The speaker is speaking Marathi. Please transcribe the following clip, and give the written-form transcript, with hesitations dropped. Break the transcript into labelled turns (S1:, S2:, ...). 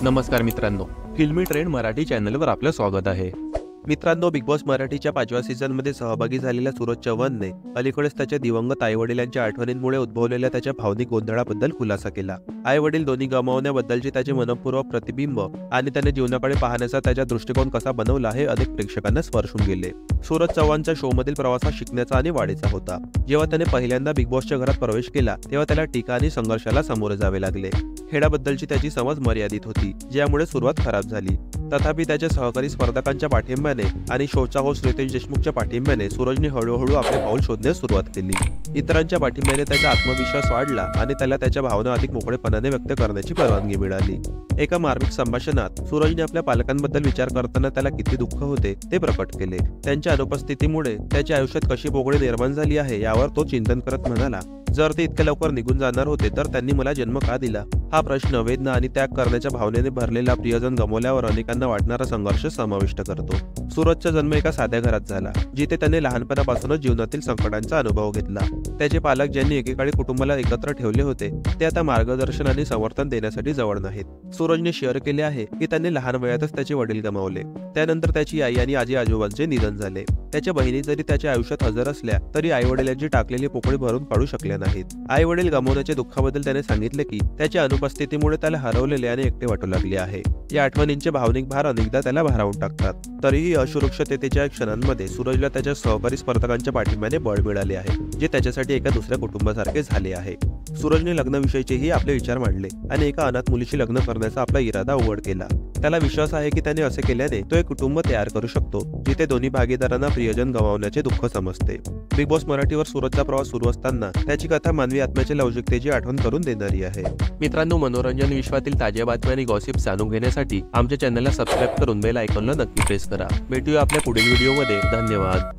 S1: नमस्कार मित्रांनो, फिल्मी ट्रेंड मराठी चॅनलवर आपलं स्वागत आहे। मित्रांनो, बिग बॉस मराठीच्या 5व्या सीझनमध्ये सहभागी झालेल्या सूरज चव्हाणने अलीकडेच त्याच्या दिवंगत आईवडिलांच्या आठवणींमुळे उद्भवलेल्या त्याच्या भावनिक गोंधळाबद्दल खुलासा केला। आईवडील दोन्ही गमावण्याबद्दलचे त्याचे मनपूर्वक प्रतिबिंब आणि त्याने जीवनाकडे पाहण्याचा त्याचा दृष्टिकोन कसा बनवला हे अनेक प्रेक्षकांना स्पर्शून गेले। सूरज चव्हाणचा शोमधील प्रवास हा शिकण्याचा आणि वाढीचा होता। जेव्हा त्याने पहिल्यांदा बिग बॉसच्या घरात प्रवेश केला तेव्हा त्याला टीका आणि संघर्षाला सामोरे जावे लागले। खेळाबद्दलची त्याची समज मर्यादित होती, ज्यामुळे सुरुवात खराब झाली। तथापि त्याच्या सहकारी स्पर्धकांच्या पाठिंब्याने आणि शोचा होस्ट रितेश देशमुखच्या पाठिंब्याने सूरजने हळूहळू आपले पाऊल शोधण्यास सुरुवात केली। इतरांच्या पाठिंब्याने त्याचा आत्मविश्वास वाढला आणि त्याला त्याच्या भावना अधिक मोकळेपणाने व्यक्त करण्याची परवानगी मिळाली। एका मार्मिक संभाषणात सूरजने आपल्या पालकांबद्दल विचार करताना त्याला किती दुःख होते ते प्रकट केले। त्यांच्या अनुपस्थितीमुळे त्याच्या आयुष्यात कशी पोकळी निर्माण झाली आहे यावर तो चिंतन करत म्हणाला, जर ते इतक्या लवकर निघून जाणार होते तर त्यांनी मला जन्म का दिला? हा प्रश्न वेदना आणि त्याग करण्याच्या भावनेने भरलेला प्रियजन गमावल्यावर अनेकांना वाटणारा संघर्ष समाविष्ट करतो। सूरजचा जन्म एका साध्या घरात झाला, जिथे त्याने लहानपणापासूनच जीवनातील संकटांचा अनुभव घेतला। त्याचे पालक, ज्यांनी एकेकाळी कुटुंबाला एकत्र ठेवले होते, ते आता मार्गदर्शन आणि समर्थन देण्यासाठी जवळ नाहीत। सूरजने शेअर केले आहे की त्याने लहान वयातच त्याचे वडील गमावले। त्यानंतर त्याची आई आणि आजी आजोबांचे निधन झाले। त्याच्या बहिणी जरी त्याच्या आयुष्यात हजर असल्या तरी आईवडिलांची टाकलेली पोकळी भरून काढू शकल्या नाहीत। आईवडील गमावण्याच्या दुःखाबद्दल त्याने सांगितले की त्याच्या अनुपस्थितीमुळे त्याला हरवलेले आणि एकटे वाटू लागले आहे। या आठवणींचे भावनिक भार अनेकदा त्याला भारावून टाकतात। तरीही असुरक्षिततेच्या क्षणांमध्ये सूरजला त्याच्या सहकारी स्पर्धकांच्या पाठिंब्याने बळ मिळाले आहे, जे त्याच्यासाठी एका दुसऱ्या कुटुंबासारखे झाले आहे। सूरजने लग्नाविषयीचेही आपले विचार मांडले आणि एका अनाथ मुलीशी लग्न करण्याचा आपला इरादा उघड केला। त्याला विश्वास आहे की त्याने असे केल्याने तो एक कुटुंब तयार करू शकतो, जिथे दोन्ही भागीदारांना प्रियजन गमावण्याचे दुःख समजते। बिग बॉस मराठीवर सूरजचा प्रवास सुरू असताना त्याची कथा मानवी आत्म्याच्या लवचिकतेची आठवण करून देणारी आहे। मित्रांनो, मनोरंजन विश्वातील ताज्या बातम्या आणि गॉसिप जाणून घेण्यासाठी आमच्या चॅनलला सबस्क्राईब करून बेल आयकॉनला नक्की प्रेस करा। भेटूया आपल्या पुढील व्हिडिओमध्ये। धन्यवाद।